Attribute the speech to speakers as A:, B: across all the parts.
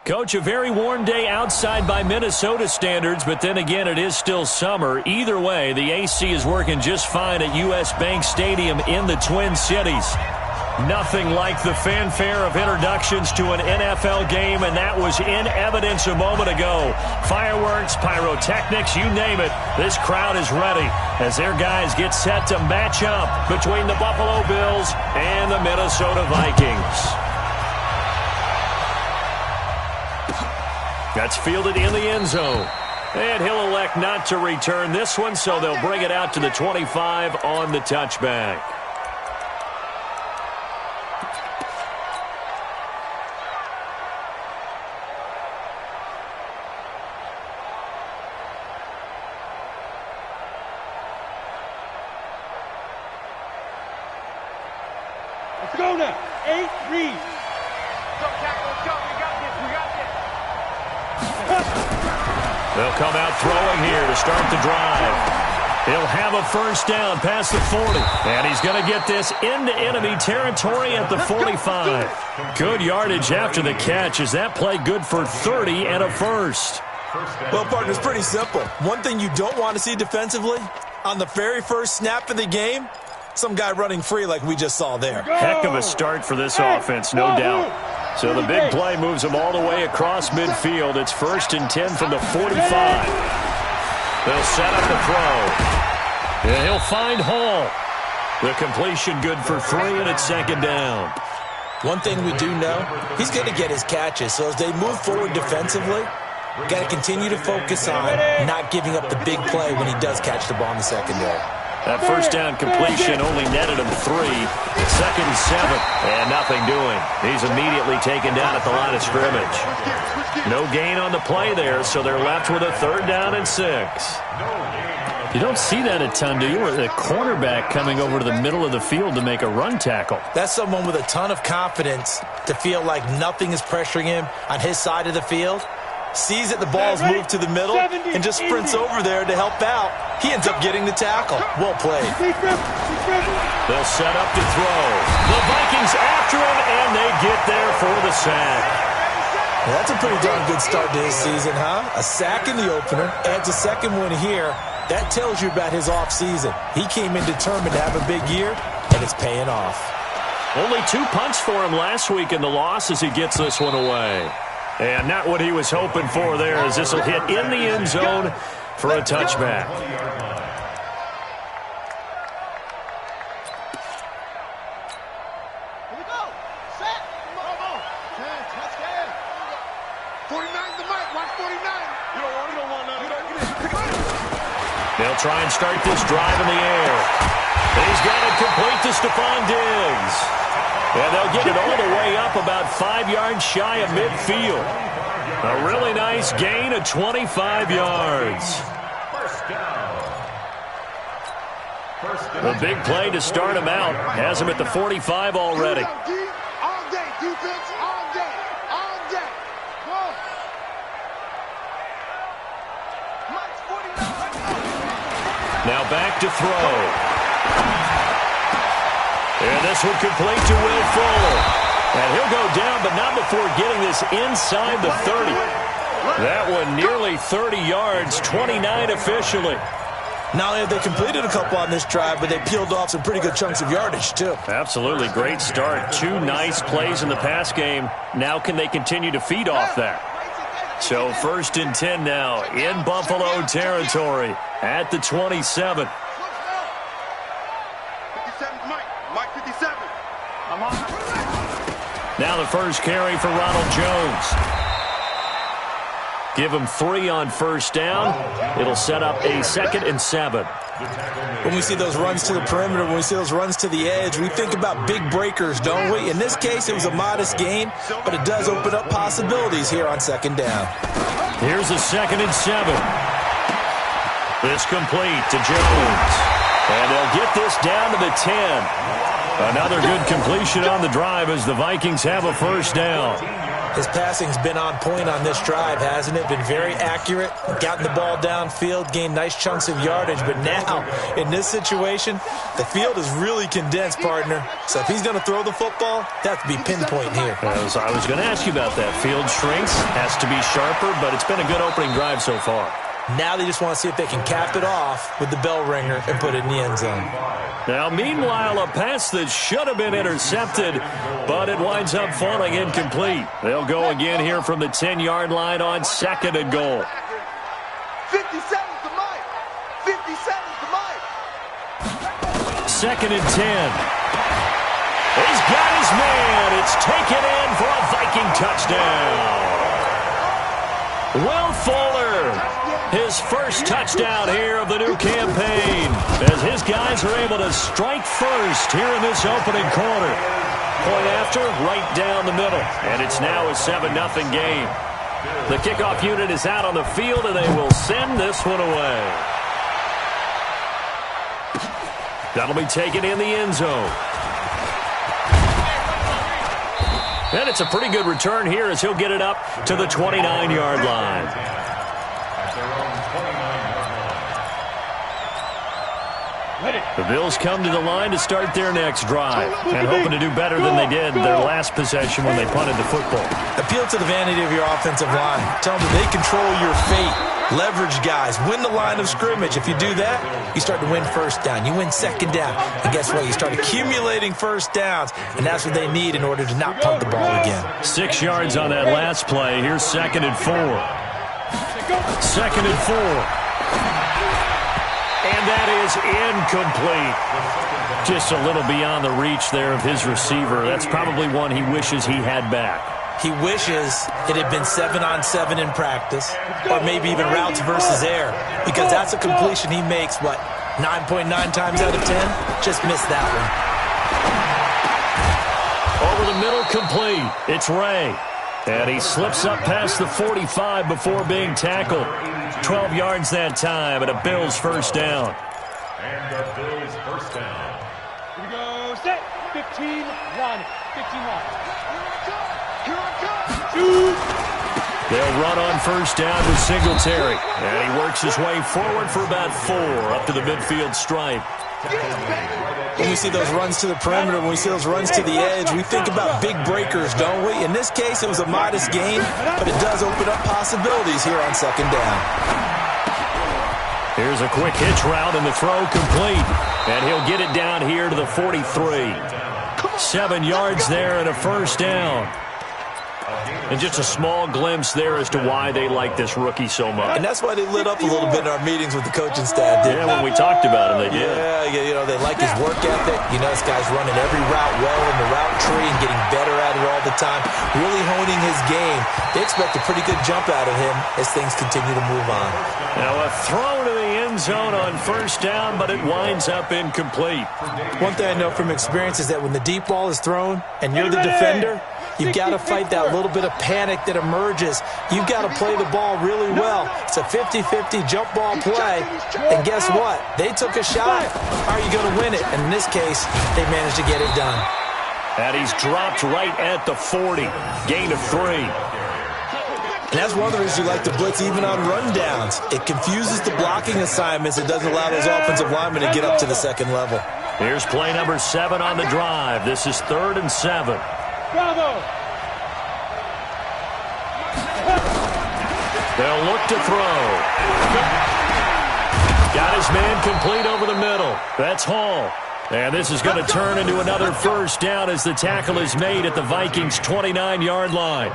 A: Coach, a very warm day outside by Minnesota standards, but then again, it is still summer. Either way, the AC is working just fine at U.S. Bank Stadium in the Twin Cities. Nothing like the fanfare of introductions to an NFL game, and that was in evidence a moment ago. Fireworks, pyrotechnics, you name it. This crowd is ready as their guys get set to match up between the Buffalo Bills and the Minnesota Vikings. That's fielded in the end zone. And he'll elect not to return this one, so they'll bring it out to the 25 on the touchback.
B: Let's go now. 8, read.
C: Let's go. We got this.
A: They'll come out throwing here to start the drive. He'll have a first down past the 40. And he's going to get this into enemy territory at the 45. Good yardage after the catch. Is that play good for 30 and a first?
D: Well, partner, it's pretty simple. One thing you don't want to see defensively, on the very first snap of the game, some guy running free like we just saw there.
A: Heck of a start for this offense, no doubt. So the big play moves them all the way across midfield. It's 1st and 10 from the 45. They'll set up the throw. And he'll find Hall. The completion good for 3, and it's 2nd down.
D: One thing we do know, he's going to get his catches. So as they move forward defensively, got to continue to focus on not giving up the big play when he does catch the ball in the secondary.
A: That first down completion only netted him 3. 2nd and 7, and nothing doing. He's immediately taken down at the line of scrimmage. No gain on the play there, so they're left with a 3rd down and 6.
E: You don't see that a ton, do you? Or the cornerback coming over to the middle of the field to make a run tackle.
D: That's someone with a ton of confidence to feel like nothing is pressuring him on his side of the field. Sees that the ball's moved to the middle and just sprints over there to help out. He ends up getting the tackle. Well played.
A: They'll set up to throw. The Vikings after him, and they get there for the sack.
D: Well, that's a pretty darn good start to his season, huh? A sack in the opener, adds a second one here. That tells you about his offseason. He came in determined to have a big year, and it's paying off.
A: Only 2 punts for him last week in the loss as he gets this one away. And not what he was hoping for there, as this will hit in the end zone for a touchback.
B: Here we go. Set. Come on. 10, touchdown. 49's the mic. Watch 49. You don't want none of that.
A: They'll try and start this drive in the air. And he's got it complete to Stephon Diggs. And they'll get it all the way up about 5 yards shy of midfield. A really nice gain of 25 yards. A big play to start him out. Has him at the 45 already.
B: All day, defense, all day, all day.
A: Now back to throw. And this one complete to Will Fuller. And he'll go down, but not before getting this inside the 30. That one nearly 30 yards, 29 officially.
D: Not only have they completed a couple on this drive, but they peeled off some pretty good chunks of yardage, too.
A: Absolutely great start. 2 nice plays in the pass game. Now can they continue to feed off that? So 1st and 10 now in Buffalo territory at the 27. Now the first carry for Ronald Jones. Give him 3 on first down. It'll set up a 2nd and 7.
D: When we see those runs to the perimeter, when we see those runs to the edge, we think about big breakers, don't we? In this case, it was a modest gain, but it does open up possibilities here on 2nd down.
A: Here's a 2nd and 7. This complete to Jones. And they'll get this down to the 10. Another good completion on the drive as the Vikings have a first down.
D: His passing's been on point on this drive, hasn't it? Been very accurate, gotten the ball downfield, gained nice chunks of yardage. But now, in this situation, the field is really condensed, partner. So if he's going to throw the football, that has to be pinpoint here.
A: I was going to ask you about that. Field shrinks, has to be sharper, but it's been a good opening drive so far.
D: Now they just want to see if they can cap it off with the bell ringer and put it in the end zone.
A: Now, meanwhile, a pass that should have been intercepted, but it winds up falling incomplete. They'll go again here from the 10-yard line on 2nd and goal.
B: 57's the mic. 57's the mic.
A: 2nd and 10. He's got his man. It's taken in for a Viking touchdown. Will Fuller, his first touchdown here of the new campaign, as his guys are able to strike first here in this opening quarter. Point after, right down the middle, and it's now a 7-0 game. The kickoff unit is out on the field, and they will send this one away. That'll be taken in the end zone. And it's a pretty good return here as he'll get it up to the 29-yard line. The Bills come to the line to start their next drive and hoping to do better than they did their last possession when they punted the football.
D: Appeal to the vanity of your offensive line. Tell them that they control your fate. Leverage guys. Win the line of scrimmage. If you do that, you start to win first down. You win second down. And guess what? You start accumulating first downs. And that's what they need in order to not punt the ball again.
A: 6 yards on that last play. Here's 2nd and 4. 2nd and 4. And that is incomplete. Just a little beyond the reach there of his receiver. That's probably one he wishes he had back.
D: He wishes it had been 7-on-7 in practice, or maybe even routes versus air, because that's a completion he makes, 9.9 times out of 10? Just missed that one.
A: Over the middle, complete. It's Ray. And he slips up past the 45 before being tackled. 12 yards that time, and a Bills first down.
C: And the Bills first down. Here we go, set. 15-1. 15-1.
A: They'll run on first down with Singletary. And he works his way forward for about 4 up to the midfield stripe.
D: When we see those runs to the perimeter, when we see those runs to the edge, we think about big breakers, don't we? In this case, it was a modest gain, but it does open up possibilities here on second down.
A: Here's a quick hitch route, and the throw complete. And he'll get it down here to the 43. 7 yards there and a first down. And just a small glimpse there as to why they like this rookie so much.
D: And that's why they lit up a little bit in our meetings with the coaching staff, didn't
A: they? When we talked about him, they did.
D: Yeah, they like his work ethic. This guy's running every route well in the route tree and getting better at it all the time, really honing his game. They expect a pretty good jump out of him as things continue to move on.
A: Now a throw to the end zone on first down, but it winds up incomplete.
D: One thing I know from experience is that when the deep ball is thrown and you're the defender, you've got to fight that little bit of panic that emerges. You've got to play the ball really well. It's a 50-50 jump ball play. And guess what? They took a shot. How are you going to win it? And in this case, they managed to get it done.
A: And he's dropped right at the 40. Gain of 3.
D: And that's one of the reasons you like to blitz even on rundowns. It confuses the blocking assignments. It doesn't allow those offensive linemen to get up to the second level.
A: Here's play number 7 on the drive. This is 3rd and 7.
C: Bravo!
A: They'll look to throw. Got his man complete over the middle. That's Hall. And this is going to turn into another first down as the tackle is made at the Vikings' 29-yard line.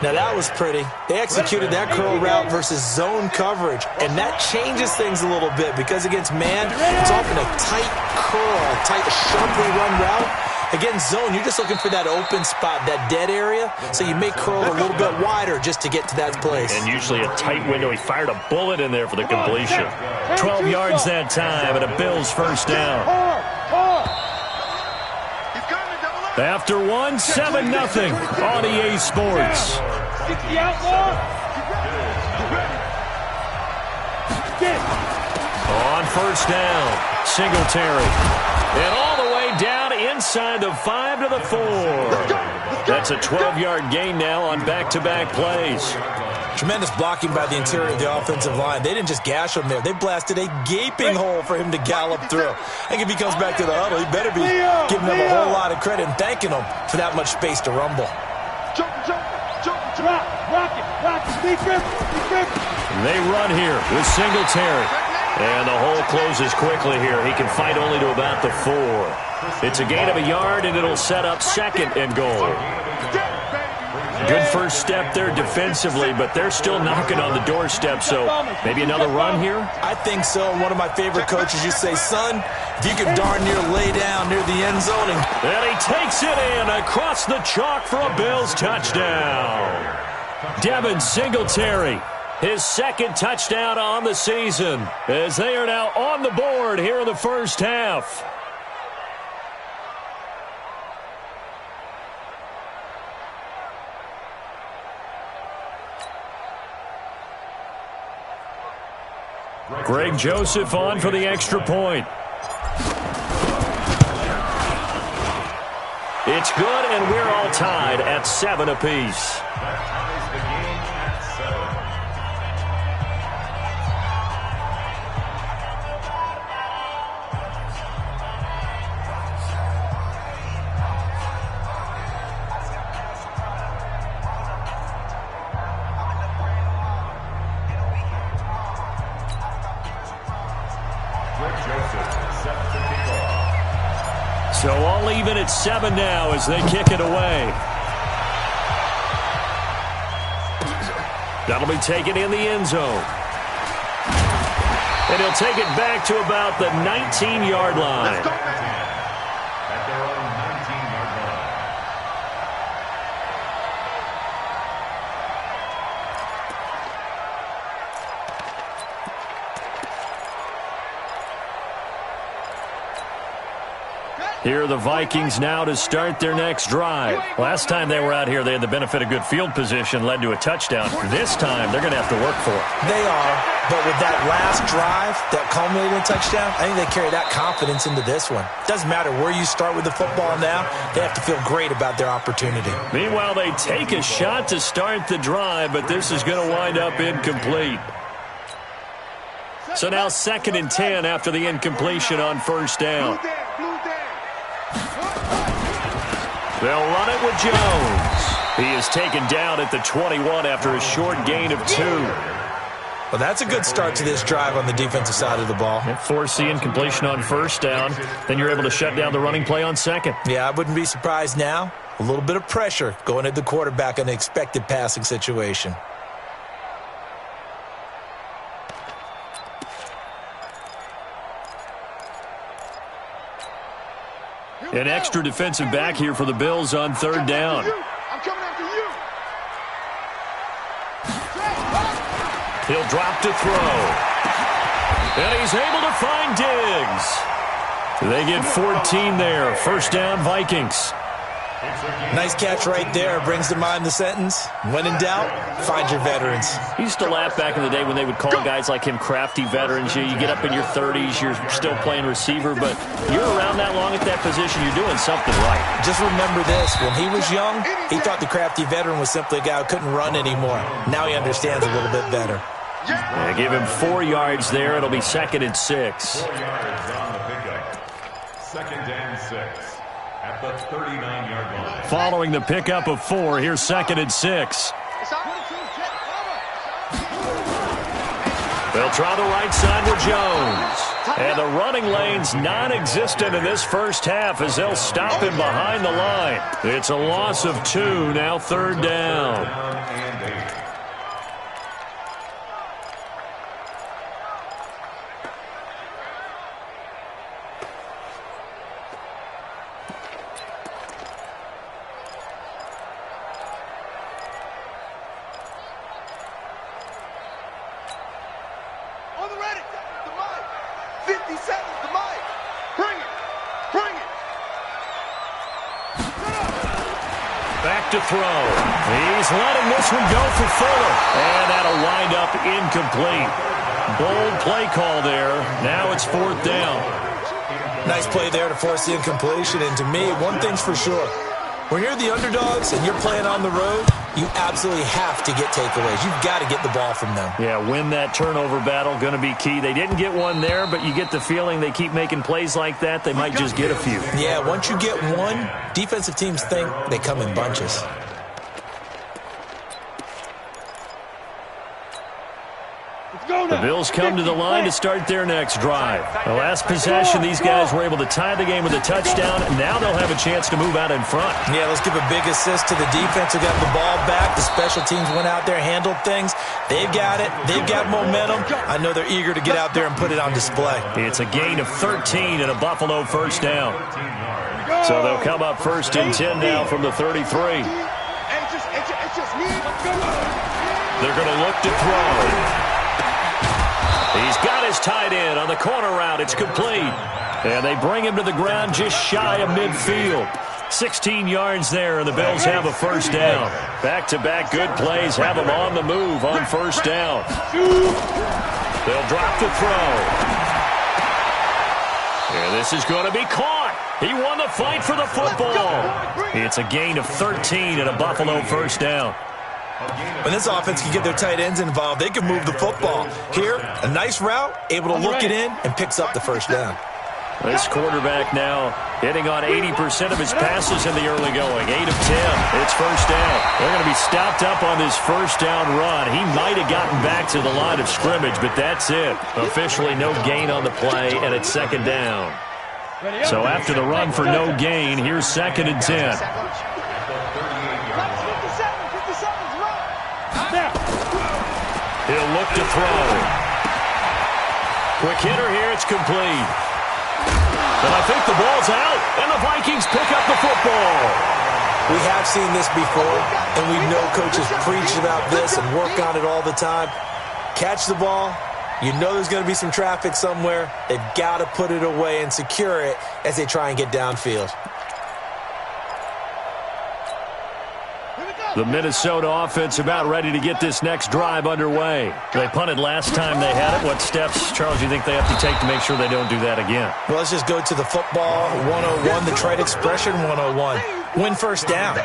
D: Now that was pretty. They executed that curl route versus zone coverage, and that changes things a little bit because against man, it's often a tight curl, tight, sharply run route. Against zone, you're just looking for that open spot, that dead area, so you may curl a little bit wider just to get to that place.
A: And usually a tight window. He fired a bullet in there for the completion. 12 yards that time, and a Bills first down. After 1, 7-0 on EA Sports. On first down, Singletary. And all the way down inside the 5 to the 4. That It's a 12-yard gain now on back-to-back plays.
D: Tremendous blocking by the interior of the offensive line. They didn't just gash him there. They blasted a gaping hole for him to gallop through. I think if he comes back to the huddle, he better be giving them a whole lot of credit and thanking them for that much space to rumble.
A: They run here with Singletary. And the hole closes quickly here. He can fight only to about the 4. It's a gain of a yard, and it'll set up 2nd and goal. Good first step there defensively, but they're still knocking on the doorstep, so maybe another run here?
D: I think so. One of my favorite coaches used to say, son, if you can darn near lay down near the end zone.
A: And he takes it in across the chalk for a Bills touchdown. Devin Singletary, his 2nd touchdown on the season, as they are now on the board here in the first half. Greg Joseph on for the extra point. It's good, and we're all tied at 7 apiece. So all even at 7 now as they kick it away. That'll be taken in the end zone. And he'll take it back to about the 19-yard line.
C: At their own 19-yard line.
A: Here are the Vikings now to start their next drive. Last time they were out here, they had the benefit of good field position, led to a touchdown. This time, they're going to have to work for it.
D: They are, but with that last drive, that culminated in a touchdown, I think they carry that confidence into this one. Doesn't matter where you start with the football now, they have to feel great about their opportunity.
A: Meanwhile, they take a shot to start the drive, but this is going to wind up incomplete. So now 2nd and 10 after the incompletion on first down. They'll run it with Jones. He is taken down at the 21 after a short gain of 2.
D: Well, that's a good start to this drive on the defensive side of the ball.
A: Force the incompletion on first down. Then you're able to shut down the running play on 2nd.
D: Yeah, I wouldn't be surprised now. A little bit of pressure going at the quarterback in an expected passing situation.
A: An extra defensive back here for the Bills on 3rd down.
B: I'm coming after you.
A: He'll drop to throw. And he's able to find Diggs. They get 14 there. First down, Vikings.
D: Nice catch right there. Brings to mind the sentence, when in doubt, find your veterans.
A: He used to laugh back in the day when they would call guys like him crafty veterans. You get up in your 30s, you're still playing receiver, but you're around that long at that position, you're doing something right.
D: Just remember this. When he was young, he thought the crafty veteran was simply a guy who couldn't run anymore. Now he understands a little bit better.
A: Yeah, give him 4 yards there. It'll be 2nd and 6.
C: 4 yards on the pickup. 2nd and 6. At the 39-yard line.
A: Following the pickup of 4, here's 2nd and 6. They'll try the right side with Jones. And the running lane's non-existent in this first half as they'll stop him behind the line. It's a loss of 2, now 3rd down. Back to throw. He's letting this one go for Fuller. And that'll wind up incomplete. Bold play call there. Now it's 4th down.
D: Nice play there to force the incompletion. And to me, one thing's for sure. When you're the underdogs and you're playing on the road, you absolutely have to get takeaways. You've got to get the ball from them.
A: Yeah, win that turnover battle, going to be key. They didn't get one there, but you get the feeling they keep making plays like that, they might just get a few.
D: Yeah, once you get one, defensive teams think they come in bunches.
A: The Bills come to the line to start their next drive. The last possession, these guys were able to tie the game with a touchdown, and now they'll have a chance to move out in front.
D: Yeah, let's give a big assist to the defense who got the ball back. The special teams went out there, handled things. They've got it. They've got momentum. I know they're eager to get out there and put it on display.
A: It's a gain of 13 and a Buffalo first down. So they'll come up first and 10 now from the 33. They're going to look to throw. He's got his tight end on the corner route. It's complete. And they bring him to the ground just shy of midfield. 16 yards there, and the Bills have a first down. Back-to-back good plays have them on the move on first down. They'll drop the throw. And this is going to be caught. He won the fight for the football. It's a gain of 13 and a Buffalo first down.
D: When this offense can get their tight ends involved, they can move the football. Here, a nice route, able to look it in, and picks up the first down.
A: This quarterback now hitting on 80% of his passes in the early going. 8 of 10. It's first down. They're going to be stopped up on this first down run. He might have gotten back to the line of scrimmage, but that's it. Officially no gain on the play, and it's second down. So after the run for no gain, here's second and 10. He'll look to throw. Quick hitter here. It's complete. And I think the ball's out, and the Vikings pick up the football.
D: We have seen this before, and we know coaches preach about this and work on it all the time. Catch the ball. You know there's going to be some traffic somewhere. They've got to put it away and secure it as they try and get downfield.
A: The Minnesota offense about ready to get this next drive underway. They punted last time they had it. What steps, Charles, do you think they have to take to make sure they don't do that again?
D: Well, let's just go to the football 101, the trite expression 101. Win first down.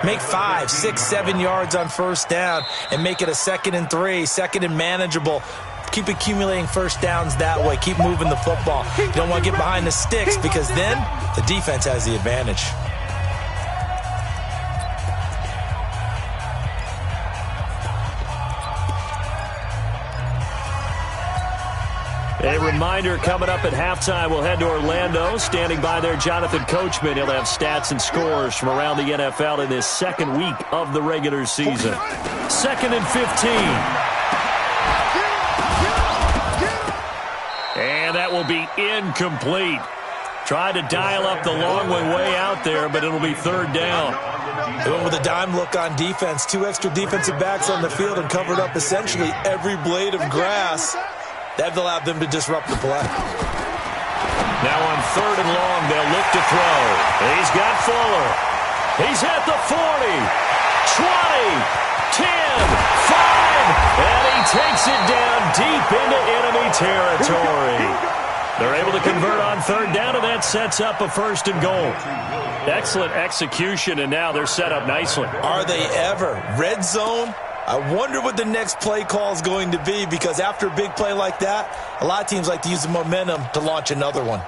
D: Make 5, 6, 7 yards on first down and make it a 2nd and 3, 2nd and manageable. Keep accumulating first downs that way. Keep moving the football. You don't want to get behind the sticks because then the defense has the advantage.
A: A reminder, coming up at halftime, we'll head to Orlando. Standing by there, Jonathan Coachman. He'll have stats and scores from around the NFL in this second week of the regular season. 2nd and 15. And that will be incomplete. Tried to dial up the long way out there, but it'll be third down.
D: They went with a dime look on defense. 2 extra defensive backs on the field and covered up essentially every blade of grass. That allowed them to disrupt the play.
A: Now on 3rd and long, they'll look to throw. He's got Fuller. He's at the 40, 20, 10, 5, and he takes it down deep into enemy territory. They're able to convert on 3rd down, and that sets up a 1st and goal. Excellent execution, and now they're set up nicely.
D: Are they ever? Red zone? I wonder what the next play call is going to be because after a big play like that, a lot of teams like to use the momentum to launch another one.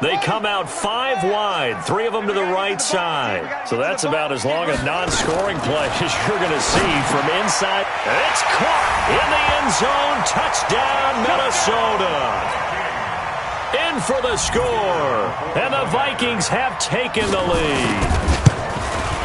A: They come out 5 wide, 3 of them to the right side. So that's about as long a non-scoring play as you're going to see from inside. It's caught in the end zone. Touchdown, Minnesota. In for the score. And the Vikings have taken the lead.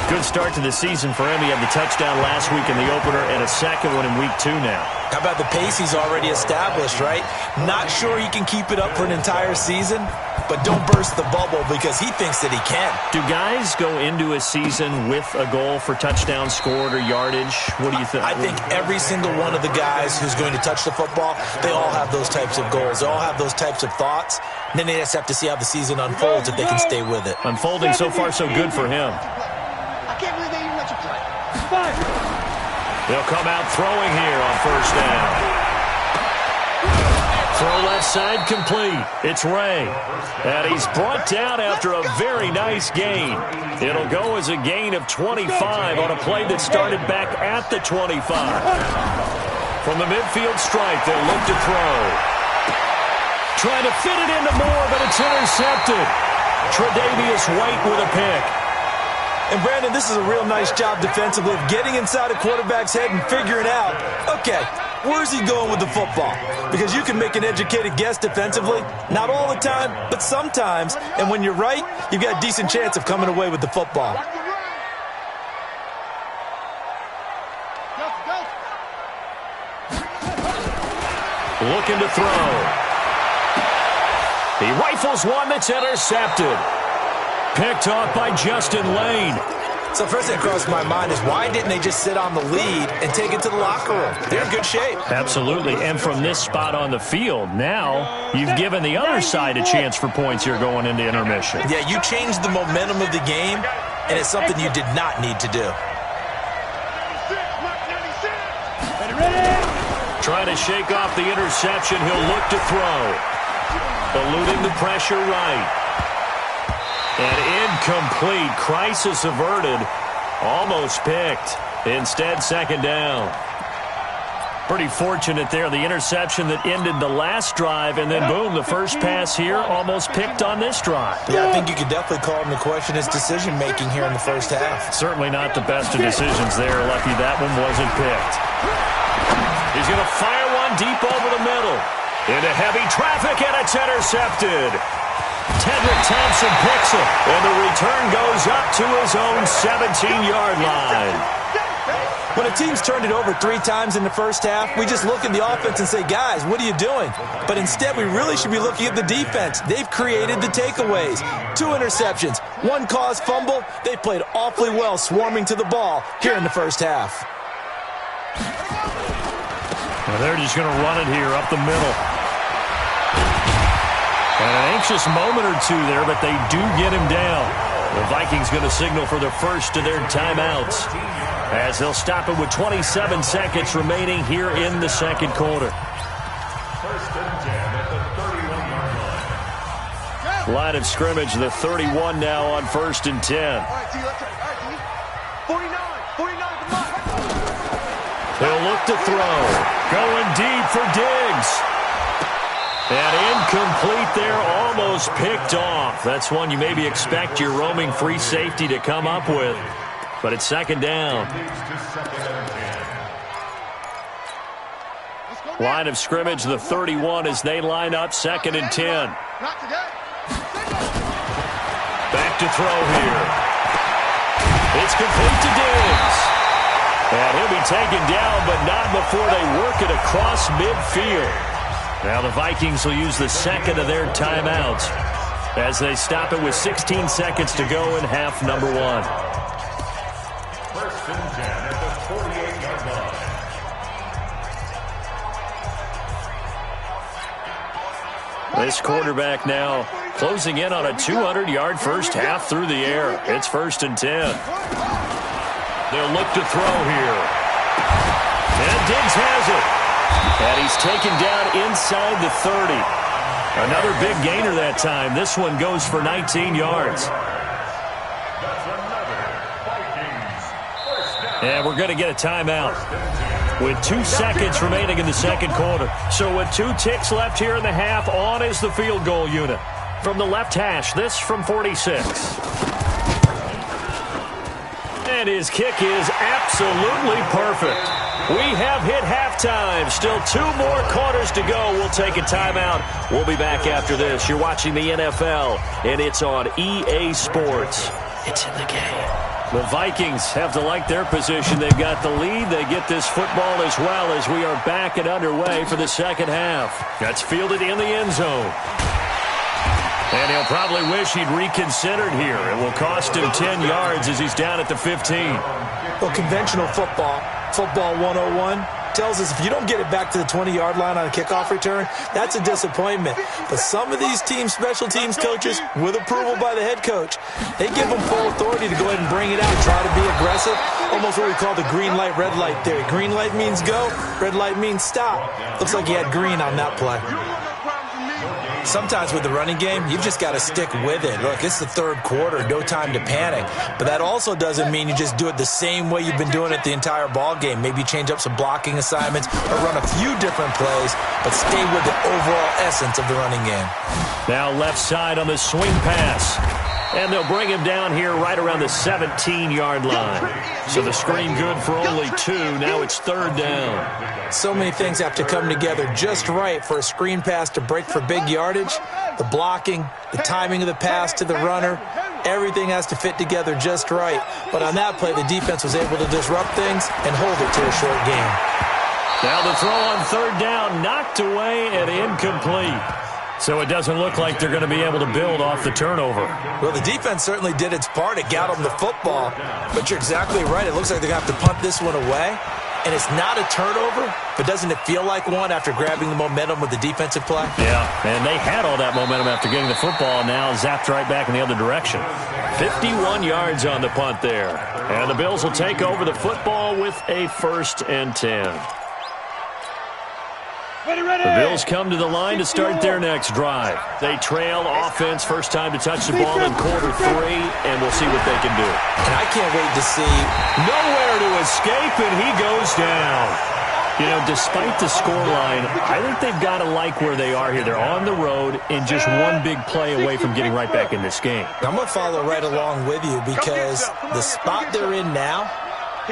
A: Good start to the season for him. He had the touchdown last week in the opener and a second one in week 2 now.
D: How about the pace he's already established, right? Not sure he can keep it up for an entire season, but don't burst the bubble because he thinks that he can.
A: Do guys go into a season with a goal for touchdowns scored or yardage? What do you think?
D: I think every single one of the guys who's going to touch the football, they all have those types of goals. They all have those types of thoughts. And then they just have to see how the season unfolds if they can stay with it.
A: Unfolding so far so good for him. They'll come out throwing here on 1st down. Throw left side complete. It's Ray. And he's brought down after a very nice gain. It'll go as a gain of 25 on a play that started back at the 25. From the midfield stripe, they'll look to throw. Trying to fit it into Moore, but it's intercepted. Tre'Davious White with a pick.
D: And, Brandon, this is a real nice job defensively of getting inside a quarterback's head and figuring out, okay, where's he going with the football? Because you can make an educated guess defensively. Not all the time, but sometimes. And when you're right, you've got a decent chance of coming away with the football.
A: Looking to throw. He rifles one that's intercepted. Picked off by Justin Lane.
D: So first thing that crossed my mind is why didn't they just sit on the lead and take it to the locker room? They're in good shape.
E: Absolutely. And from this spot on the field, now you've given the other side a chance for points here going into intermission.
D: Yeah, you changed the momentum of the game, and it's something you did not need to do.
A: Trying to shake off the interception. He'll look to throw. Eluding the pressure right. And incomplete. Crisis averted. Almost picked. Instead, second down.
E: Pretty fortunate there. The interception that ended the last drive, and then, boom, the first pass here almost picked on this drive.
D: Yeah, I think you could definitely call him to question his decision-making here in the first half.
E: Certainly not the best of decisions there. Lucky that one wasn't picked.
A: He's going to fire one deep over the middle. Into heavy traffic, and it's intercepted. Tedrick Thompson picks it, and the return goes up to his own 17-yard line.
D: When a team's turned it over 3 times in the first half, we just look at the offense and say, guys, what are you doing? But instead, we really should be looking at the defense. They've created the takeaways. 2 interceptions, 1 caused fumble. They played awfully well swarming to the ball here in the first half.
E: Well, they're just going to run it here up the middle. And an anxious moment or two there, but they do get him down. The Vikings going to signal for the first of their timeouts as they'll stop it with 27 seconds remaining here in the second quarter.
C: First and 10 at the 31-yard line.
A: Line of scrimmage, the 31 now on first and 10.
B: All right, T, let's go. All right, T. 49 at the mark.
A: He'll look to throw. Going deep for Diggs. And incomplete there, almost picked off. That's one you maybe expect your roaming free safety to come up with. But it's second down. Line of scrimmage, the 31 as they line up second and 10. Back to throw here. It's complete to Diggs. And he'll be taken down, but not before they work it across midfield. Now the Vikings will use the second of their timeouts as they stop it with 16 seconds to go in half number 1.
C: First and 10 at the 48-yard line.
A: This quarterback now closing in on a 200-yard first half through the air. It's first and 10. They'll look to throw here. And Diggs has it. And he's taken down inside the 30. Another big gainer that time. This one goes for 19 yards.
C: That's another Vikings first down.
A: And we're going to get a timeout with 2 seconds remaining in the second quarter. So with 2 ticks left here in the half, on is the field goal unit. From the left hash, this from 46. And his kick is absolutely perfect. We have hit halftime. Still 2 more quarters to go. We'll take a timeout. We'll be back after this. You're watching the NFL, and it's on EA Sports. It's in the game. The Vikings have to like their position. They've got the lead. They get this football as well as we are back and underway for the second half. That's fielded in the end zone. And he'll probably wish he'd reconsidered here. It will cost him 10 yards as he's down at the 15.
D: Well, conventional football 101, tells us if you don't get it back to the 20-yard line on a kickoff return, that's a disappointment. But some of these team special teams coaches, with approval by the head coach, they give them full authority to go ahead and bring it out, try to be aggressive, almost what we call the green light, red light theory. Green light means go, red light means stop. Looks like he had green on that play. Sometimes with the running game, you've just got to stick with it. Look, it's the third quarter, no time to panic. But that also doesn't mean you just do it the same way you've been doing it the entire ball game. Maybe change up some blocking assignments or run a few different plays, but stay with the overall essence of the running game.
A: Now left side on the swing pass. And they'll bring him down here right around the 17-yard line. So the screen good for only 2. Now it's third down.
D: So many things have to come together just right for a screen pass to break for big yardage. The blocking, the timing of the pass to the runner, everything has to fit together just right. But on that play, the defense was able to disrupt things and hold it to a short game.
A: Now the throw on third down, knocked away and incomplete. So it doesn't look like they're going to be able to build off the turnover.
D: Well, the defense certainly did its part. It got them the football. But you're exactly right. It looks like they're going to have to punt this one away. And it's not a turnover, but doesn't it feel like one after grabbing the momentum with the defensive play?
A: Yeah, and they had all that momentum after getting the football, now zapped right back in the other direction. 51 yards on the punt there. And the Bills will take over the football with a 1st and 10. The Bills come to the line to start their next drive. They trail offense, first time to touch the ball in quarter 3, and we'll see what they can do.
D: And I can't wait to see.
A: Nowhere to escape, and he goes down. You know, despite the scoreline, I think they've got to like where they are here. They're on the road and just one big play away from getting right back in this game.
D: I'm going to follow right along with you because the spot they're in now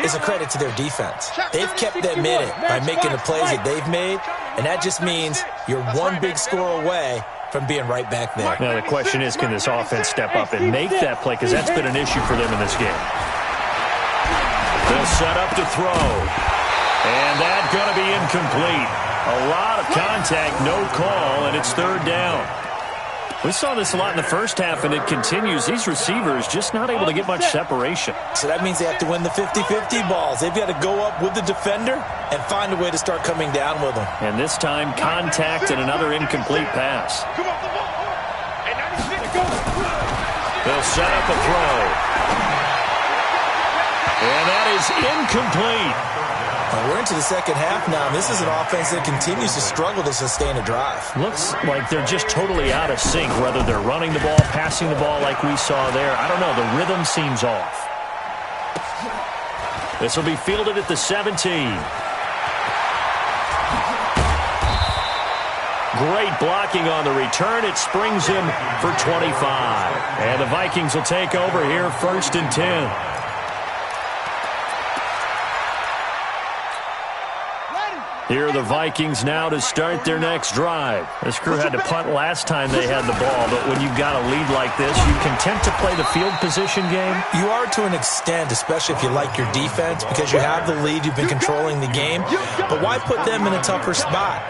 D: is a credit to their defense. They've kept them in it by making the plays that they've made, and that just means you're one big score away from being right back there.
A: Now the question is, can this offense step up and make that play, because that's been an issue for them in this game. They'll set up to throw, and that's going to be incomplete. A lot of contact, no call, and it's third down. We saw this a lot in the first half, and it continues. These receivers just not able to get much separation.
D: So that means they have to win the 50-50 balls. They've got to go up with the defender and find a way to start coming down with them.
A: And this time, contact and another incomplete pass. They'll set up a throw. And that is incomplete.
D: Well, we're into the second half now. This is an offense that continues to struggle to sustain a drive.
A: Looks like they're just totally out of sync, whether they're running the ball, passing the ball like we saw there. I don't know. The rhythm seems off. This will be fielded at the 17. Great blocking on the return. It springs him for 25. And the Vikings will take over here, 1st and 10. Here are the Vikings now to start their next drive. This crew had to punt last time they had the ball, but when you've got a lead like this, you content to play the field position game?
D: You are to an extent, especially if you like your defense, because you have the lead, you've been controlling the game. But why put them in a tougher spot?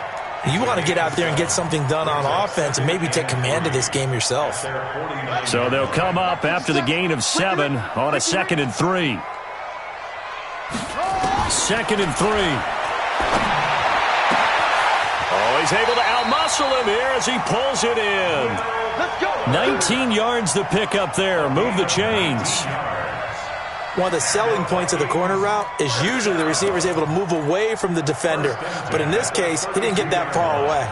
D: You want to get out there and get something done on offense and maybe take command of this game yourself.
A: So they'll come up after the gain of 7 on a 2nd and 3. 2nd and 3. Oh, he's able to outmuscle him here as he pulls it in. 19 yards the pick up there. Move the chains.
D: One of the selling points of the corner route is usually the receiver is able to move away from the defender. But in this case, he didn't get that far away.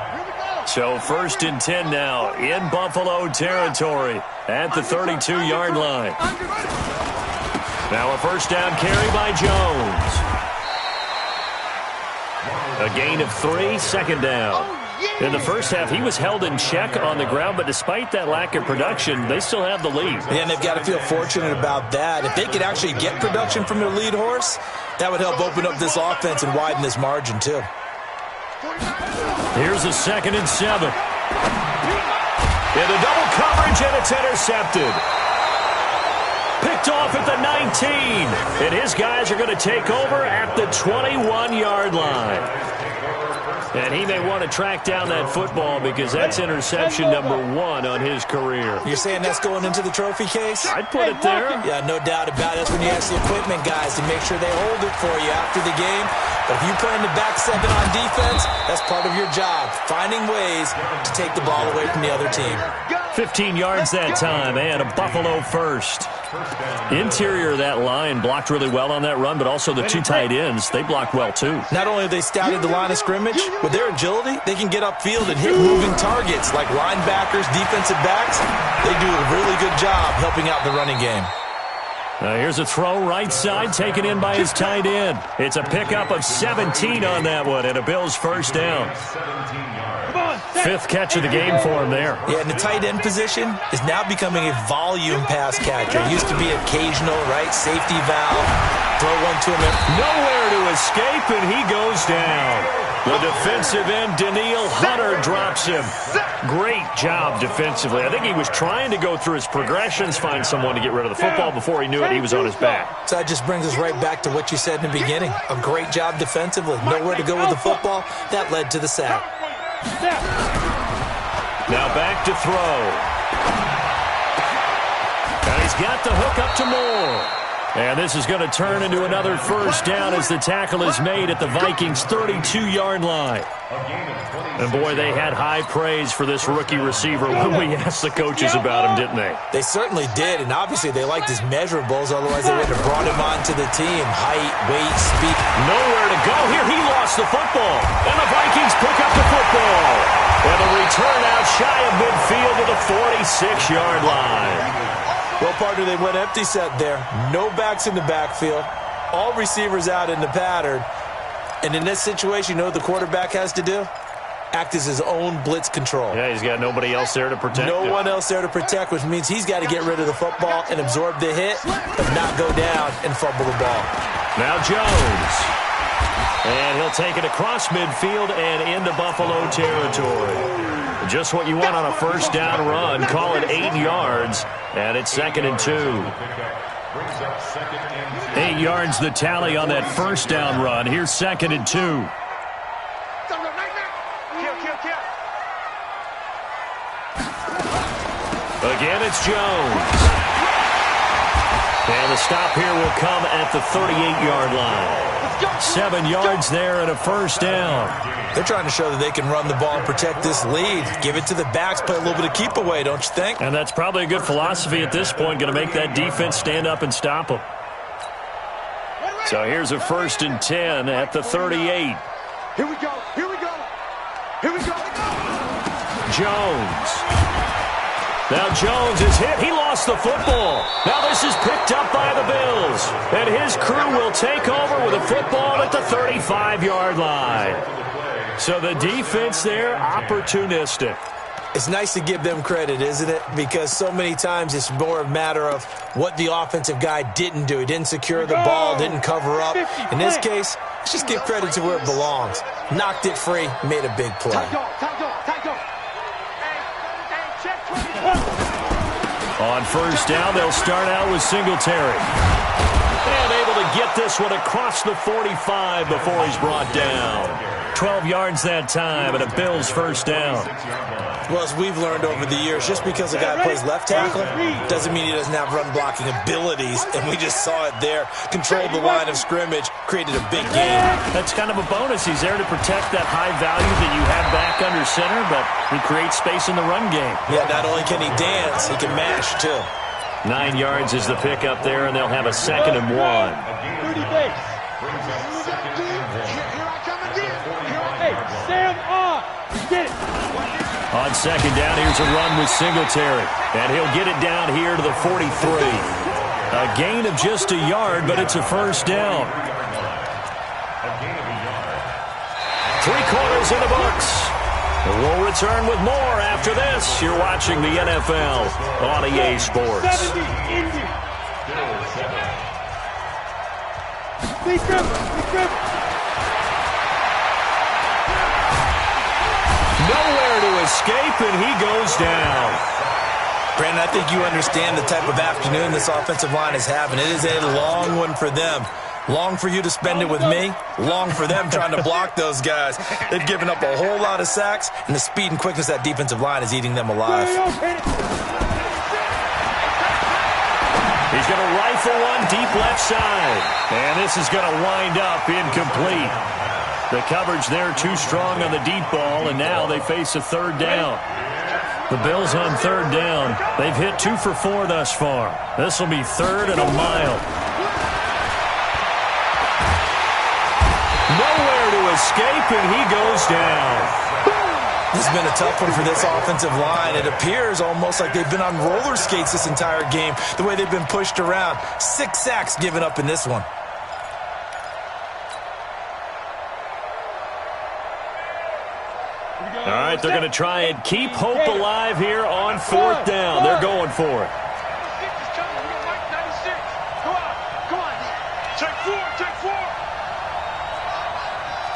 A: So 1st and 10 now in Buffalo territory at the 32-yard line. Now a first down carry by Jones. A gain of 3, 2nd down. In the first half, he was held in check on the ground, but despite that lack of production, they still have the lead.
D: Yeah, and they've got to feel fortunate about that. If they could actually get production from their lead horse, that would help open up this offense and widen this margin, too.
A: Here's a 2nd and 7. In the double coverage, and it's intercepted. Picked off at the 19. And his guys are going to take over at the 21-yard line. And he may want to track down that football because that's interception number 1 on his career.
D: You're saying that's going into the trophy case?
A: I'd put it there.
D: Yeah, no doubt about it. That's when you ask the equipment guys to make sure they hold it for you after the game. But if you play in the back 7 on defense, that's part of your job, finding ways to take the ball away from the other team.
A: 15 yards that time, and a Buffalo first. Interior of that line blocked really well on that run, but also the two tight ends, they blocked well too.
D: Not only have they scouted the line of scrimmage, with their agility, they can get upfield and hit moving targets like linebackers, defensive backs. They do a really good job helping out the running game.
A: Here's a throw right side, taken in by his tight end. It's a pickup of 17 on that one, and a Bills first down. Fifth catch of the game for him there.
D: Yeah, and the tight end position is now becoming a volume pass catcher. It used to be occasional, right? Safety valve, throw one to him.
A: Nowhere to escape, and he goes down. The defensive end, Danielle Hunter, drops him. Great job defensively. I think he was trying to go through his progressions, find someone to get rid of the football. Before he knew it, he was on his back.
D: So that just brings us right back to what you said in the beginning. A great job defensively. Nowhere to go with the football. That led to the sack.
A: Now back to throw. And he's got the hook up to Moore. And this is going to turn into another first down as the tackle is made at the Vikings' 32-yard line. And, boy, they had high praise for this rookie receiver when we asked the coaches about him, didn't they?
D: They certainly did, and obviously they liked his measurables, otherwise they wouldn't have brought him onto the team. Height, weight, speed.
A: Nowhere to go. Here he lost the football. And the Vikings pick up the football. And a return out shy of midfield to the 46-yard line.
D: Well, partner, they went empty set there. No backs in the backfield. All receivers out in the pattern. And in this situation, you know what the quarterback has to do? Act as his own blitz control.
A: Yeah, he's got nobody else there to protect him.
D: No one else there to protect, which means he's got to get rid of the football and absorb the hit, but not go down and fumble the ball.
A: Now Jones. And he'll take it across midfield and into Buffalo territory. Just what you want on a first down run. Call it 8 yards, and it's 2nd and 2. 8 yards the tally on that first down run. Here's 2nd and 2. Again, it's Jones. And the stop here will come at the 38-yard line. 7 yards there and a first down.
D: They're trying to show that they can run the ball and protect this lead. Give it to the backs, play a little bit of keep away, don't you think?
A: And that's probably a good philosophy at this point, going to make that defense stand up and stop them. So here's a 1st and 10 at the 38.
B: Here we go. Here we go. Here we go.
A: Jones. Now Jones is hit. He lost the football. Now this is picked up by the Bills. And his crew will take over with a football at the 35-yard line. So the defense there, opportunistic.
D: It's nice to give them credit, isn't it? Because so many times it's more a matter of what the offensive guy didn't do. He didn't secure the ball, didn't cover up. In this case, let's just give credit to where it belongs. Knocked it free, made a big play.
A: On first down, they'll start out with Singletary. And able to get this one across the 45 before he's brought down. 12 yards that time and a Bills first down.
D: Well, as we've learned over the years, just because a guy plays left tackle doesn't mean he doesn't have run-blocking abilities, and we just saw it there. Controlled the line of scrimmage, created a big game.
A: That's kind of a bonus. He's there to protect that high value that you have back under center, but he creates space in the run game.
D: Yeah, not only can he dance, he can mash, too.
A: 9 yards is the pickup there, and they'll have a 2nd and 1. On second down, here's a run with Singletary. And he'll get it down here to the 43. A gain of just a yard, but it's a first down. 3/4 in the books. And we'll return with more after this. You're watching the NFL on EA Sports. Nowhere to escape, and he goes down.
D: Brandon, I think you understand the type of afternoon this offensive line is having. It is a long one for them. Long for you to spend it with me. Long for them trying to block those guys. They've given up a whole lot of sacks, and the speed and quickness of that defensive line is eating them alive.
A: He's going to rifle one deep left side. And this is going to wind up incomplete. The coverage there too strong on the deep ball, and now they face a third down. The Bills on third down. They've hit 2 for 4 thus far. This will be 3rd and a mile. Nowhere to escape, and he goes down.
D: This has been a tough one for this offensive line. It appears almost like they've been on roller skates this entire game, the way they've been pushed around. 6 sacks given up in this one.
A: All right, they're going to try and keep hope alive here on 4th down. They're going for it.
B: Check 4.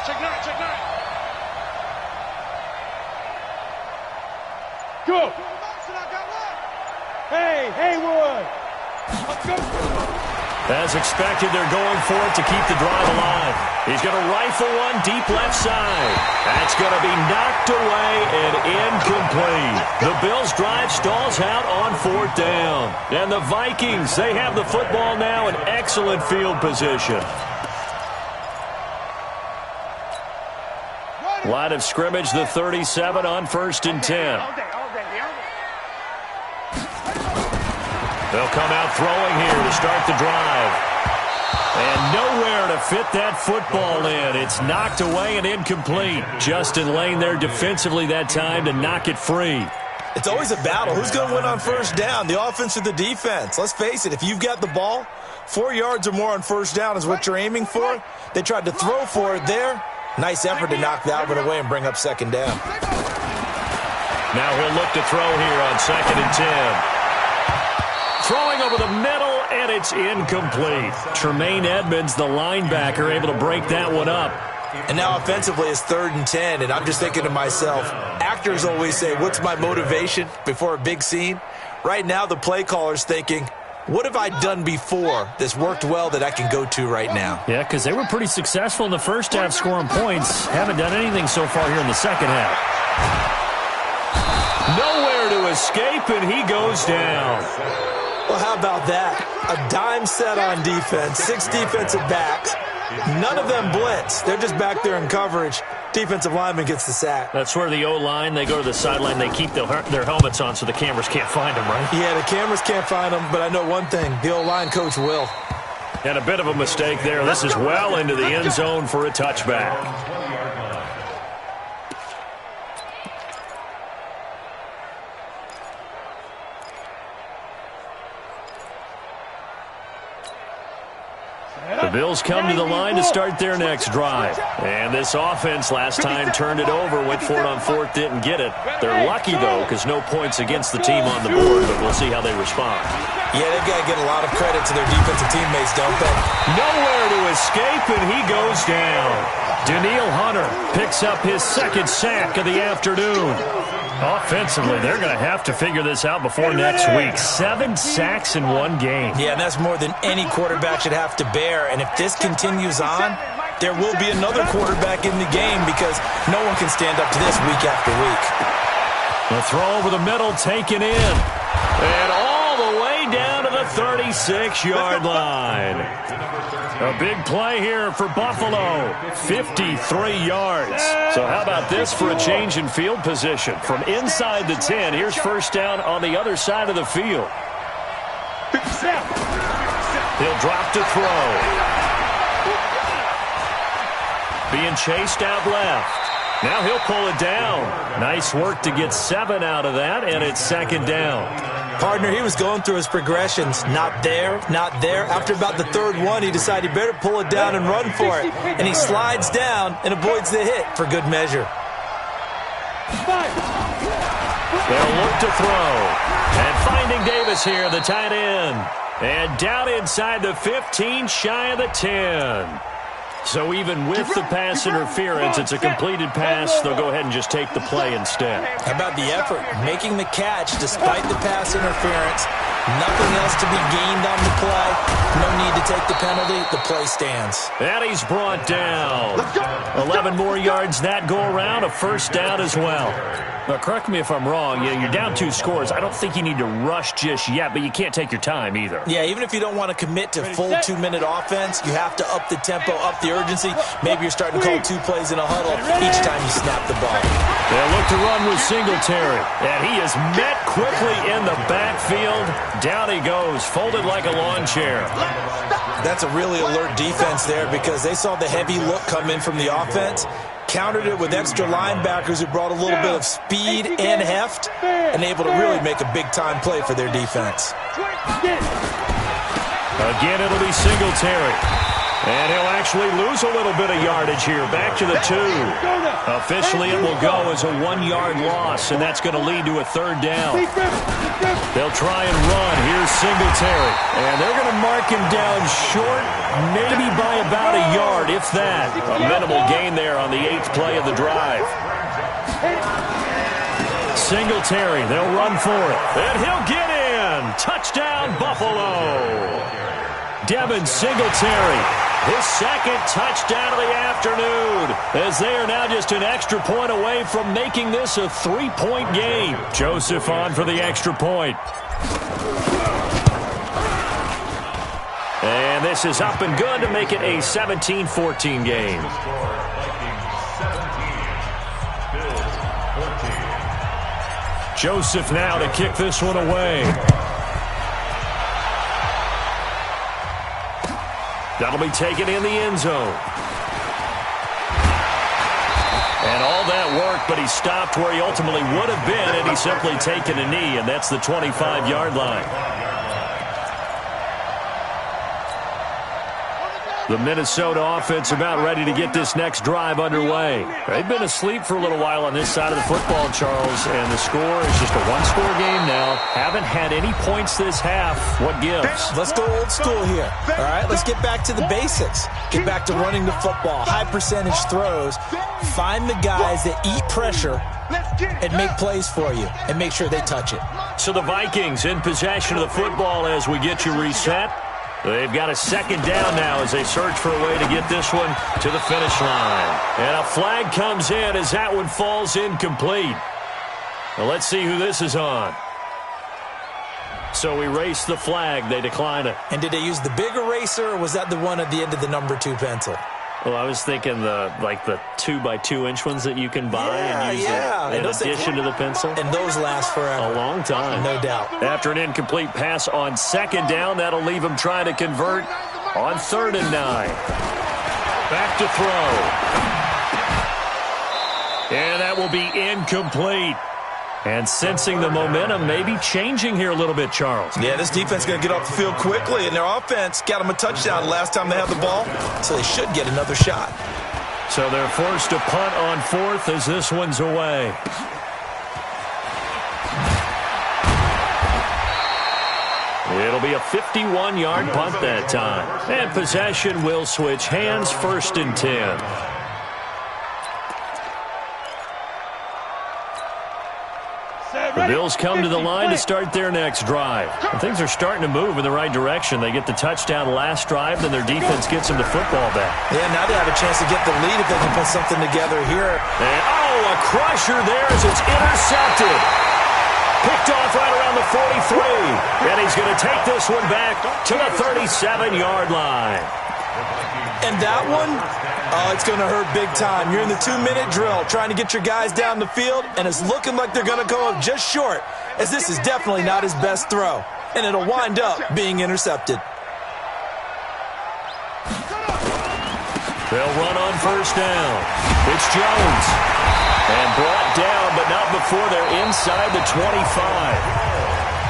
B: Check 9.
C: Go. Hey, Haywood. Let's go.
A: As expected, they're going for it to keep the drive alive. He's going to rifle one deep left side. That's going to be knocked away and incomplete. The Bills' drive stalls out on 4th down. And the Vikings, they have the football now in excellent field position. Line of scrimmage, the 37 on 1st and 10. They'll come out throwing here to start the drive. And nowhere to fit that football in. It's knocked away and incomplete. Justin Lane there defensively that time to knock it free.
D: It's always a battle. Who's going to win on 1st down, the offense or the defense? Let's face it, if you've got the ball, 4 yards or more on 1st down is what you're aiming for. They tried to throw for it there. Nice effort to knock that one away and bring up 2nd down.
A: Now he'll look to throw here on 2nd and 10. Throwing over the middle, and it's incomplete. Tremaine Edmonds, the linebacker, able to break that one up.
D: And now offensively it's 3rd and 10, and I'm just thinking to myself, actors always say, what's my motivation before a big scene? Right now the play caller's thinking, what have I done before that's worked well that I can go to right now?
A: Yeah, because they were pretty successful in the first half scoring points. Haven't done anything so far here in the second half. Nowhere to escape, and he goes down.
D: Well, how about that? A dime set on defense, 6 defensive backs. None of them blitz. They're just back there in coverage. Defensive lineman gets the sack.
A: That's where the O-line, they go to the sideline, they keep their helmets on so the cameras can't find them, right?
D: Yeah, the cameras can't find them, but I know one thing. The O-line coach will.
A: And a bit of a mistake there. This is well into the end zone for a touchback. The Bills come to the line to start their next drive. And this offense last time turned it over, went for it on 4th, didn't get it. They're lucky, though, because no points against the team on the board, but we'll see how they respond.
D: Yeah, they've got to get a lot of credit to their defensive teammates, don't they?
A: Nowhere to escape, and he goes down. Danielle Hunter picks up his 2nd sack of the afternoon. Offensively, they're going to have to figure this out before next week. 7 sacks in one game.
D: Yeah, and that's more than any quarterback should have to bear. And if this continues on, there will be another quarterback in the game because no one can stand up to this week after week.
A: The throw over the middle taken in. And all the way down to the 36-yard line. A big play here for Buffalo, 53 yards. So how about this for a change in field position? From inside the 10, here's 1st down on the other side of the field. He'll drop to throw. Being chased out left. Now he'll pull it down. Nice work to get 7 out of that, and it's 2nd down.
D: Partner, he was going through his progressions. Not there, not there. After about the 3rd one, he decided he better pull it down and run for it. And he slides down and avoids the hit for good measure.
A: They'll look to throw. And finding Davis here, the tight end. And down inside the 15, shy of the 10. So even with the pass interference, it's a completed pass. They'll go ahead and just take the play instead.
D: How about the effort? Making the catch despite the pass interference. Nothing else to be gained on the play. No need to take the penalty. The play stands.
A: And he's brought down. 11 more yards that go around. A 1st down as well. Now, correct me if I'm wrong. You're down 2 scores. I don't think you need to rush just yet, but you can't take your time either.
D: Yeah, even if you don't want to commit to full 2-minute offense, you have to up the tempo, up the the urgency. Maybe you're starting to call 2 plays in a huddle each time you snap the ball.
A: They'll look to run with Singletary. And he is met quickly in the backfield. Down he goes, folded like a lawn chair.
D: That's a really alert defense there because they saw the heavy look come in from the offense, countered it with extra linebackers who brought a little bit of speed and heft, and able to really make a big-time play for their defense.
A: Again, it'll be Singletary. And he'll actually lose a little bit of yardage here. Back to the 2. Officially, it will go as a 1-yard loss, and that's going to lead to a 3rd down. They'll try and run. Here's Singletary. And they're going to mark him down short, maybe by about a yard, if that. A minimal gain there on the 8th play of the drive. Singletary, they'll run for it. And he'll get in. Touchdown, Buffalo. Devin Singletary, his 2nd touchdown of the afternoon, as they are now just an extra point away from making this a 3-point game. Joseph on for the extra point. And this is up and good to make it a 17-14 game. Joseph now to kick this one away. That'll be taken in the end zone. And all that work, but he stopped where he ultimately would have been, and he's simply taken a knee, and that's the 25-yard line. The Minnesota offense about ready to get this next drive underway. They've been asleep for a little while on this side of the football, Charles, and the score is just a 1-score game now. Haven't had any points this half. What gives?
D: Let's go old school here. All right, let's get back to the basics. Get back to running the football, high percentage throws. Find the guys that eat pressure and make plays for you and make sure they touch it.
A: So the Vikings in possession of the football as we get you reset. They've got a 2nd down now as they search for a way to get this one to the finish line. And a flag comes in as that one falls incomplete. Well, let's see who this is on. So we erase the flag. They decline it.
D: And did they use the big eraser, or was that the one at the end of the number 2 pencil?
A: Well, I was thinking the 2x2-inch ones that you can buy and use in addition to the pencil.
D: And those last forever.
A: A long time.
D: No doubt.
A: After an incomplete pass on 2nd down, that'll leave him trying to convert on 3rd and 9. Back to throw. And that will be incomplete. And sensing the momentum maybe changing here a little bit, Charles.
D: Yeah, this defense is going to get off the field quickly, and their offense got them a touchdown last time they had the ball, so they should get another shot.
A: So they're forced to punt on 4th as this one's away. It'll be a 51-yard punt that time. And possession will switch hands, 1st and 10. The Bills come to the line to start their next drive. And things are starting to move in the right direction. They get the touchdown last drive, then their defense gets them the football back.
D: Yeah, now they have a chance to get the lead if they can put something together here.
A: And, a crusher there as it's intercepted. Picked off right around the 43. And he's going to take this one back to the 37-yard line.
D: And that one, it's going to hurt big time. You're in the 2-minute drill trying to get your guys down the field, and it's looking like they're going to go up just short, as this is definitely not his best throw. And it'll wind up being intercepted.
A: They'll run on 1st down. It's Jones. And brought down, but not before they're inside the 25.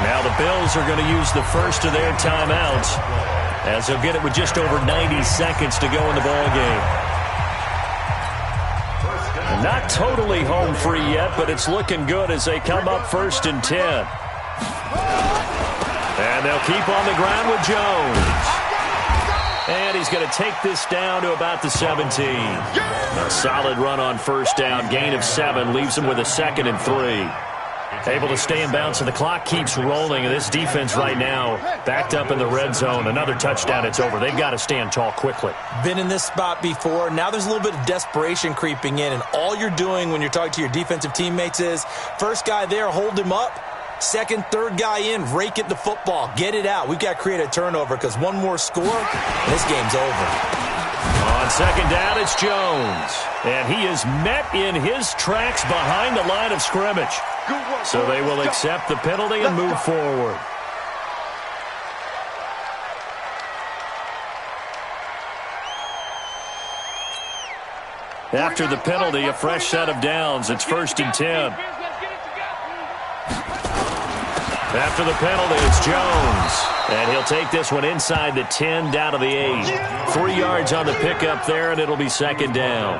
A: Now the Bills are going to use the first of their timeouts, as they'll get it with just over 90 seconds to go in the ballgame. Not totally home free yet, but it's looking good as they come up 1st and 10. And they'll keep on the ground with Jones. And he's going to take this down to about the 17. A solid run on 1st down, gain of 7, leaves him with a 2nd and 3. Able to stay in bounds, and the clock keeps rolling. And this defense right now backed up in the red zone. Another touchdown, it's over. They've got to stand tall quickly.
D: Been in this spot before. Now there's a little bit of desperation creeping in, and all you're doing when you're talking to your defensive teammates is, first guy there, hold him up. 2nd, 3rd guy in, rake at the football. Get it out. We've got to create a turnover because one more score, and this game's over.
A: On second down, it's Jones. And he is met in his tracks behind the line of scrimmage. So they will accept the penalty and move forward. After the penalty, a fresh set of downs. It's 1st and 10. After the penalty, it's Jones. And he'll take this one inside the 10, down to the 8. 3 yards on the pickup there, and it'll be 2nd down.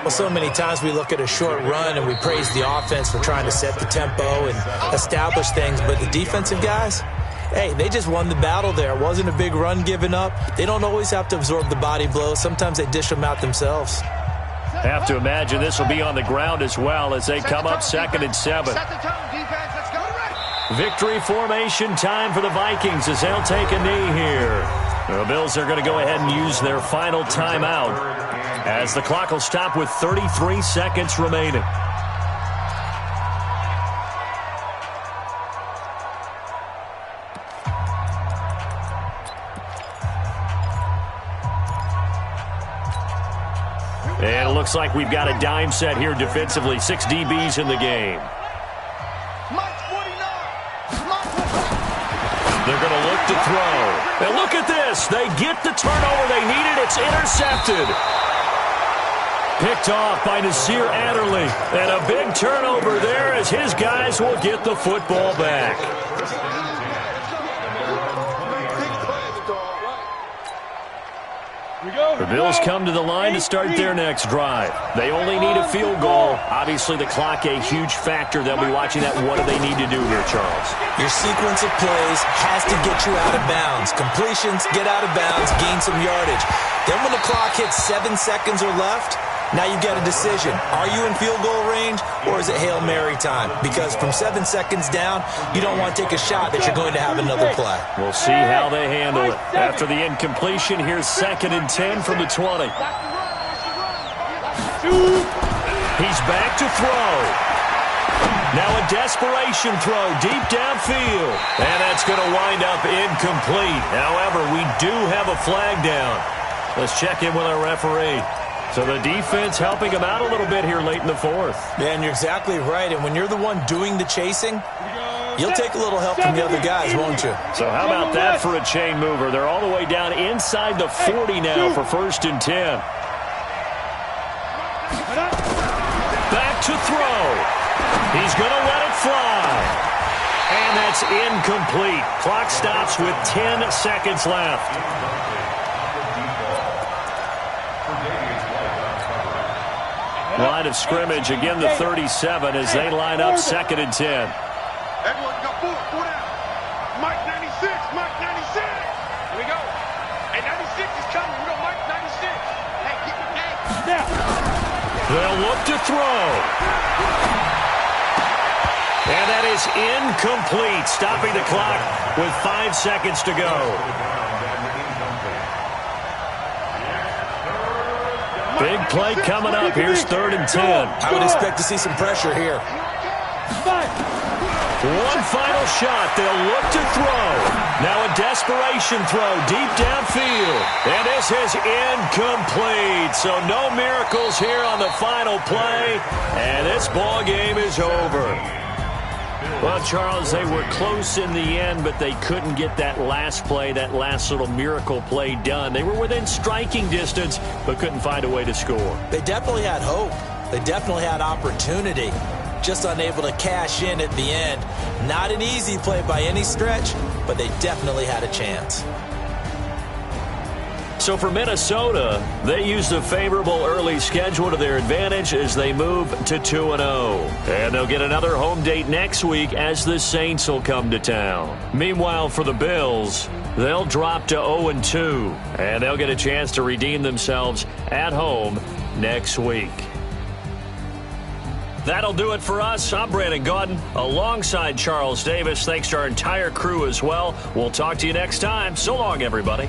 D: Well, so many times we look at a short run and we praise the offense for trying to set the tempo and establish things. But the defensive guys, hey, they just won the battle there. It wasn't a big run given up. They don't always have to absorb the body blows. Sometimes they dish them out themselves.
A: Have to imagine this will be on the ground as well as they come up 2nd and 7.
B: Set the tone, defense. Let's go.
A: Victory formation time for the Vikings as they'll take a knee here. The Bills are going to go ahead and use their final timeout as the clock will stop with 33 seconds remaining. And it looks like we've got a dime set here defensively. 6 DBs in the game. They're going to look to throw. And look at this. They get the turnover they needed. It's intercepted. Picked off by Nasir Adderley. And a big turnover there as his guys will get the football back. The Bills come to the line to start their next drive. They only need a field goal. Obviously, the clock a huge factor. They'll be watching that. What do they need to do here, Charles?
D: Your sequence of plays has to get you out of bounds. Completions, get out of bounds, gain some yardage. Then when the clock hits 7 seconds or left, now you get a decision. Are you in field goal range or is it Hail Mary time? Because from 7 seconds down, you don't want to take a shot that you're going to have another play.
A: We'll see how they handle it. After the incompletion, here's 2nd and 10 from the 20. He's back to throw. Now a desperation throw deep downfield. And that's going to wind up incomplete. However, we do have a flag down. Let's check in with our referee. So the defense helping him out a little bit here late in the 4th.
D: Yeah, and you're exactly right. And when you're the one doing the chasing, you'll take a little help from the other guys, won't you?
A: So how about that for a chain mover? They're all the way down inside the 40 now for 1st and 10. Back to throw. He's going to let it fly. And that's incomplete. Clock stops with 10 seconds left. Line of scrimmage, again the 37 as they line up 2nd and 10.
B: Everyone got four down. Mike 96, Mike 96. Here we go. Hey, 96 is coming. We go Mike 96. Hey, keep it back.
A: They'll look to throw. And that is incomplete, stopping the clock with 5 seconds to go. Big play coming up. Here's 3rd and 10.
D: I would expect to see some pressure here.
A: One final shot. They'll look to throw. Now a desperation throw deep downfield. And this is incomplete. So no miracles here on the final play. And this ball game is over. Well, Charles, they were close in the end, but they couldn't get that last play, that last little miracle play done. They were within striking distance, but couldn't find a way to score.
D: They definitely had hope. They definitely had opportunity. Just unable to cash in at the end. Not an easy play by any stretch, but they definitely had a chance.
A: So for Minnesota, they used a favorable early schedule to their advantage as they move to 2-0. And they'll get another home date next week as the Saints will come to town. Meanwhile, for the Bills, they'll drop to 0-2. And they'll get a chance to redeem themselves at home next week. That'll do it for us. I'm Brandon Gaudin alongside Charles Davis. Thanks to our entire crew as well. We'll talk to you next time. So long, everybody.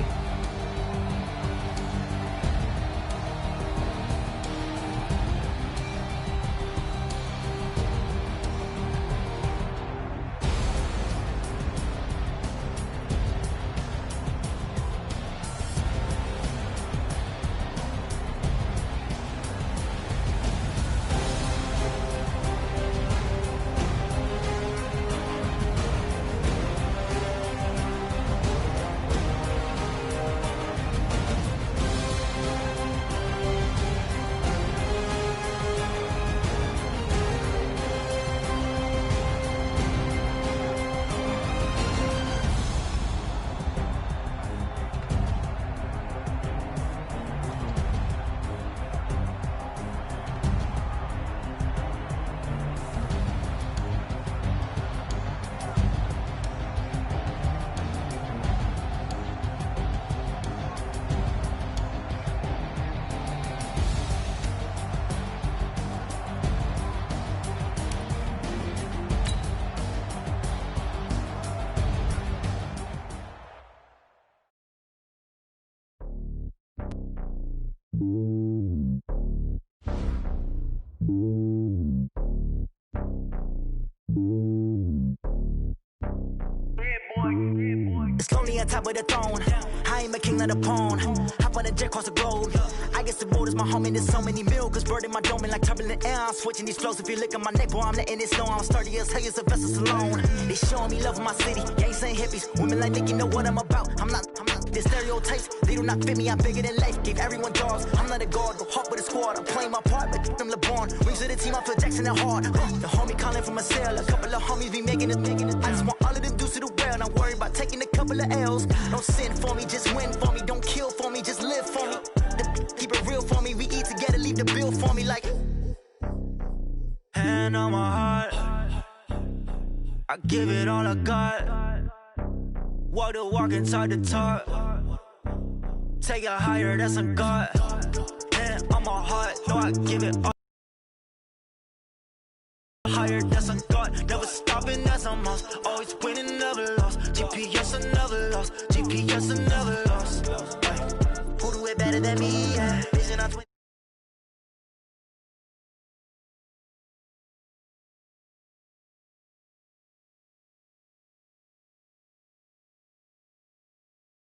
F: It's lonely on top of the throne. I ain't a king of the pawn. Hop on a jet across the globe. I guess the road is my home and there's so many milk. Bird in my dome and like turbulent air. I'm switching these flows. If you look at my neck, boy, I'm letting it snow. I'm sturdy as hell, it's a vessel alone. They showing me love in my city. Gangs ain't hippies. Women like Nick, you know what I'm about. I'm not. The stereotypes, they do not fit me. I'm bigger than life. Gave everyone jobs. I'm not a guard, but hawk with a squad. I'm playing my part, but I'm LeBron. Rings of the team, I feel Jackson and hard. The homie calling from a cell. A couple of homies be making it. I just want all of them dudes to do well. Not worry about taking a couple of L's. Don't sin for me, just win for me. Don't kill for me, just live for me. Keep it real for me. We eat together, leave the bill for me like. Hand on my heart, I give it all I got. Walk the walk and talk the talk. Take it higher, that's a God. Hand on my heart, no, I give it all. Higher, that's a God. Never stopping, that's a must. Always winning, never lost. GPS, I never lost. GPS, I never lost. Who do it better than me? Yeah.